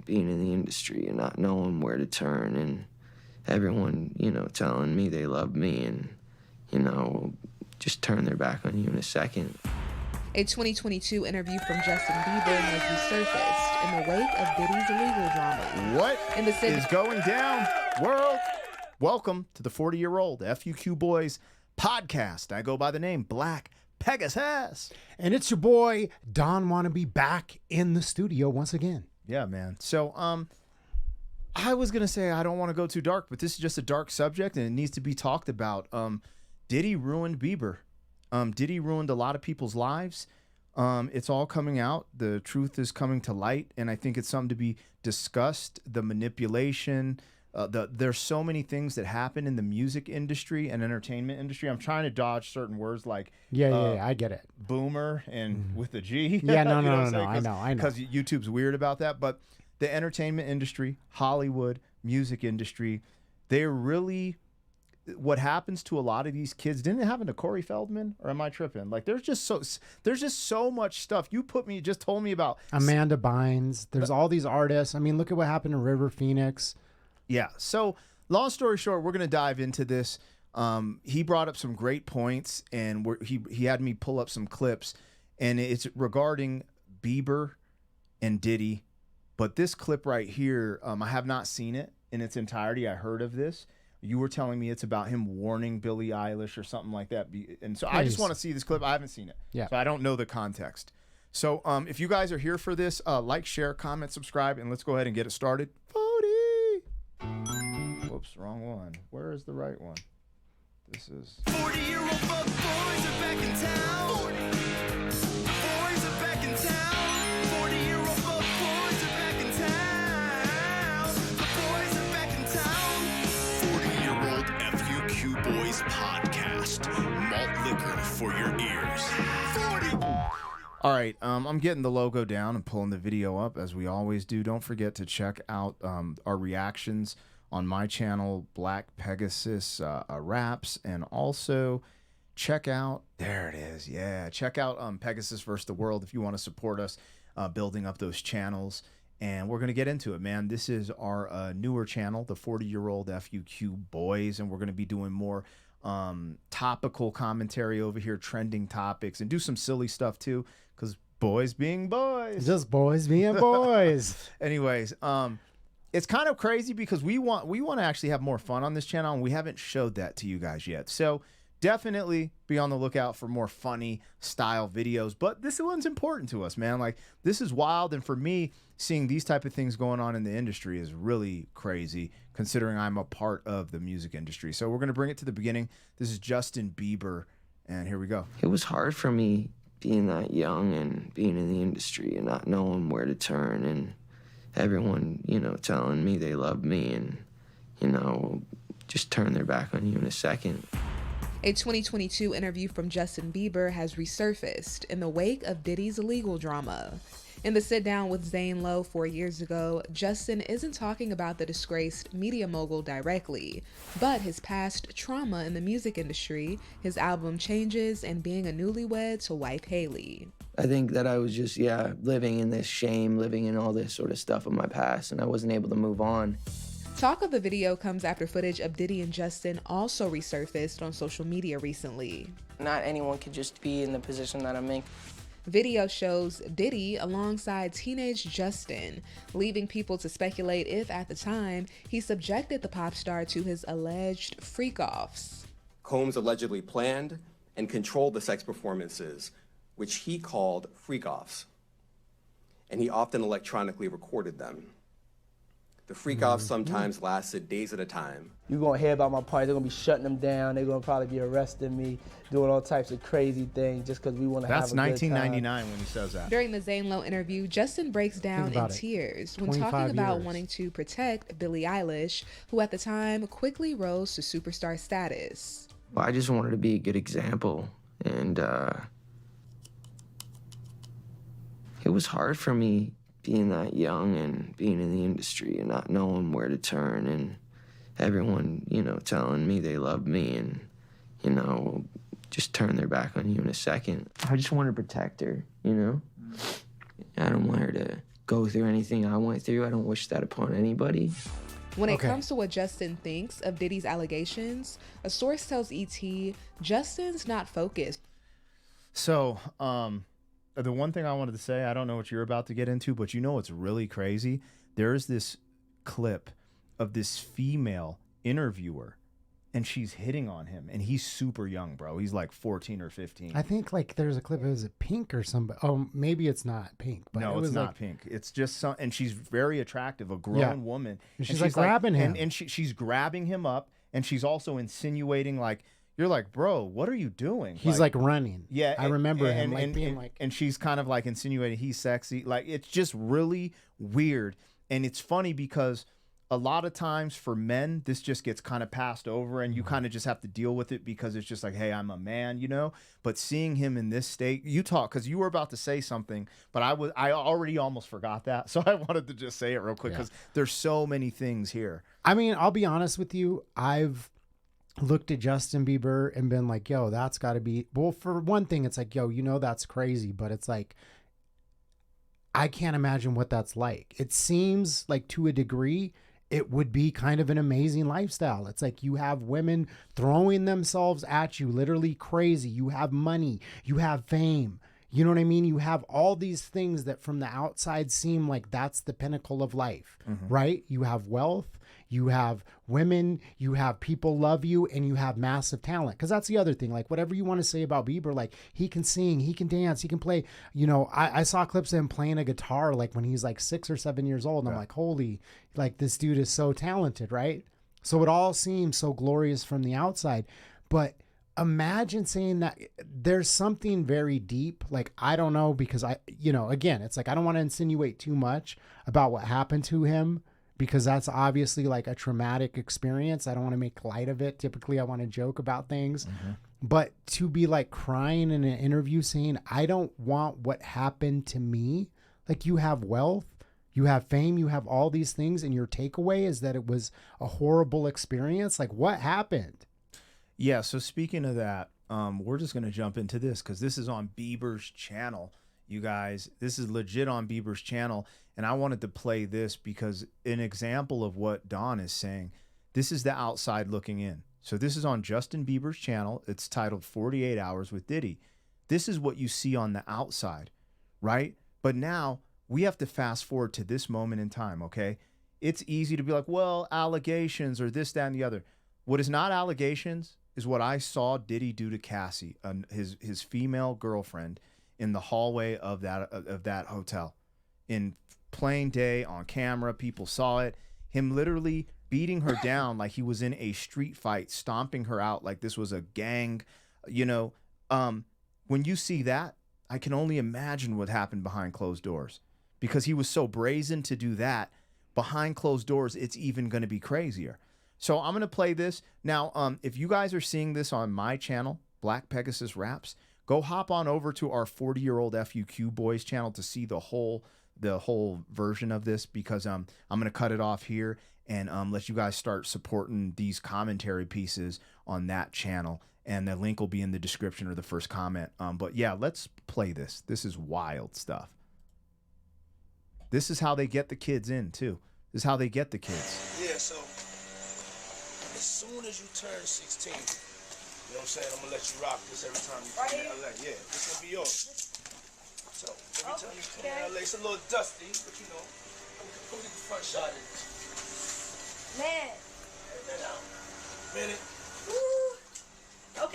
being in the industry and not knowing where to turn, and everyone, telling me they love me and, just turn their back on you in a second. A 2022 interview from Justin Bieber has resurfaced in the wake of Diddy's legal drama. What is going down, world? Welcome to the 40-year-old FUQ Boys podcast. I go by the name Black Pegasus. And it's your boy, Don Wannabe, back in the studio once again. Yeah, man. So, I was going to say I don't want to go too dark, but this is just a dark subject and it needs to be talked about. Diddy ruined Bieber. Diddy ruined a lot of people's lives. It's all coming out. The truth is coming to light, and I think it's something to be discussed. The manipulation, there's so many things that happen in the music industry and entertainment industry. I'm trying to dodge certain words like I get it. Boomer and with a G. Yeah, no, I know. Because YouTube's weird about that, but the entertainment industry, Hollywood, music industry, they're really. What happens to a lot of these kids, didn't it happen to Corey Feldman, or am I tripping? Like there's just so much stuff. You just told me about Amanda Bynes. There's all these artists. I mean, look at what happened to River Phoenix. Yeah. So long story short, we're going to dive into this. He brought up some great points, and he had me pull up some clips, and it's regarding Bieber and Diddy. But this clip right here, I have not seen it in its entirety. I heard of this. You were telling me it's about him warning Billie Eilish or something like that. And so I just want to see this clip. I haven't seen it. Yeah. So I don't know the context. So if you guys are here for this, like, share, comment, subscribe, and let's go ahead and get it started. 40. Whoops, wrong one. Where is the right one? This is 40-year-old fuck boys are back in town. 40. Boys are back in town. 40-year-old fuck boys are back in town. The boys are back in town. 40-year-old FUQ Boys podcast. Malt liquor for your ears. 40. All right, I'm getting the logo down and pulling the video up as we always do. Don't forget to check out our reactions on my channel, Black Pegasus Raps, and also check out, there it is, yeah, check out Pegasus vs. the World if you want to support us building up those channels. And we're going to get into it, man. This is our newer channel, the 40-year-old FUQ Boys, and we're going to be doing more topical commentary over here, trending topics, and do some silly stuff too, because boys being boys. Just boys being boys. Anyways, it's kind of crazy because we want to actually have more fun on this channel, and we haven't showed that to you guys yet. So definitely be on the lookout for more funny style videos. But this one's important to us, man. Like, this is wild, and for me, seeing these type of things going on in the industry is really crazy, considering I'm a part of the music industry. So we're gonna bring it to the beginning. This is Justin Bieber, and here we go. It was hard for me being that young and being in the industry and not knowing where to turn, and everyone, telling me they love me and, just turn their back on you in a second. A 2022 interview from Justin Bieber has resurfaced in the wake of Diddy's legal drama. In the sit-down with Zane Lowe 4 years ago, Justin isn't talking about the disgraced media mogul directly, but his past trauma in the music industry, his album changes, and being a newlywed to wife Haley. I think that I was just, living in this shame, living in all this sort of stuff of my past, and I wasn't able to move on. Talk of the video comes after footage of Diddy and Justin also resurfaced on social media recently. Not anyone could just be in the position that I'm in. Video shows Diddy alongside teenage Justin, leaving people to speculate if, at the time, he subjected the pop star to his alleged freak-offs. Combs allegedly planned and controlled the sex performances, which he called freak-offs, and he often electronically recorded them. The freak-offs sometimes lasted days at a time. You're gonna hear about my party, they're gonna be shutting them down, they're gonna probably be arresting me, doing all types of crazy things just because we want to have a good time. That's 1999 when he says that. During the Zane Lowe interview, Justin breaks down in tears when talking about wanting to protect Billie Eilish, who at the time quickly rose to superstar status. Well, I just wanted to be a good example, and it was hard for me being that young and being in the industry and not knowing where to turn, and everyone, telling me they love me and, just turn their back on you in a second. I just wanted to protect her, I don't want her to go through anything I went through. I don't wish that upon anybody. When it Okay. comes to what Justin thinks of Diddy's allegations, a source tells ET Justin's not focused. So, the one thing I wanted to say, I don't know what you're about to get into, but you know what's really crazy? There's this clip of this female interviewer, and she's hitting on him, and he's super young, bro. He's like 14 or 15. I think like there's a clip. Is it Pink or somebody? Oh, maybe it's not Pink. But No, it was it's not like, Pink. It's just some, and she's very attractive, a grown woman. And she's, like, grabbing him. and she's grabbing him up, and she's also insinuating like, you're like, bro, what are you doing? He's like running. yeah, I remember him like and, being and, like, and she's kind of like insinuating he's sexy. Like, it's just really weird, and it's funny because a lot of times for men, this just gets kind of passed over, and you kind of just have to deal with it because it's just like, hey, I'm a man, you know. But seeing him in this state, you talk because you were about to say something, but I already almost forgot that, so I wanted to just say it real quick because there's so many things here. I mean, I'll be honest with you. I've looked at Justin Bieber and been like, yo, that's got to be, well, for one thing, it's like, yo, you know, that's crazy, but it's like, I can't imagine what that's like. It seems like to a degree, it would be kind of an amazing lifestyle. It's like you have women throwing themselves at you, literally crazy. You have money, you have fame. You know what I mean? You have all these things that from the outside seem like that's the pinnacle of life, right? You have wealth, you have women, you have people love you, and you have massive talent. Because that's the other thing. Like, whatever you want to say about Bieber, like, he can sing, he can dance, he can play. You know, I saw clips of him playing a guitar, like, when he's, like, 6 or 7 years old. And I'm like, holy, like, this dude is so talented, right? So it all seems so glorious from the outside. But imagine saying that there's something very deep. Like, I don't know, because again, it's like, I don't want to insinuate too much about what happened to him, because that's obviously like a traumatic experience. I don't want to make light of it. Typically I want to joke about things, but to be like crying in an interview saying, I don't want what happened to me. Like, you have wealth, you have fame, you have all these things, and your takeaway is that it was a horrible experience. Like, what happened? Yeah, so speaking of that, we're just going to jump into this because this is on Bieber's channel, you guys. This is legit on Bieber's channel, and I wanted to play this because an example of what Don is saying, this is the outside looking in. So this is on Justin Bieber's channel. It's titled 48 Hours with Diddy. This is what you see on the outside, right? But now we have to fast forward to this moment in time, okay? It's easy to be like, well, allegations or this, that, and the other. What is not allegations is what I saw Diddy do to Cassie, his female girlfriend, in the hallway of that hotel, in plain day on camera. People saw it. Him literally beating her down like he was in a street fight, stomping her out like this was a gang. You know, when you see that, I can only imagine what happened behind closed doors, because he was so brazen to do that. Behind closed doors, it's even going to be crazier. So I'm going to play this. Now, if you guys are seeing this on my channel, Black Pegasus Raps, go hop on over to our 40-year-old FUQ Boys channel to see the whole version of this, because I'm going to cut it off here and let you guys start supporting these commentary pieces on that channel. And the link will be in the description or the first comment. But yeah, let's play this. This is wild stuff. This is how they get the kids in, too. This is how they get the kids. Yeah, so as soon as you turn 16, you know what I'm saying? I'm gonna let you rock this every time you come to LA. Yeah, this gonna be yours. So every time you come to LA, it's a little dusty, but you know, go get the front shot of this. Man. Head that out. Minute.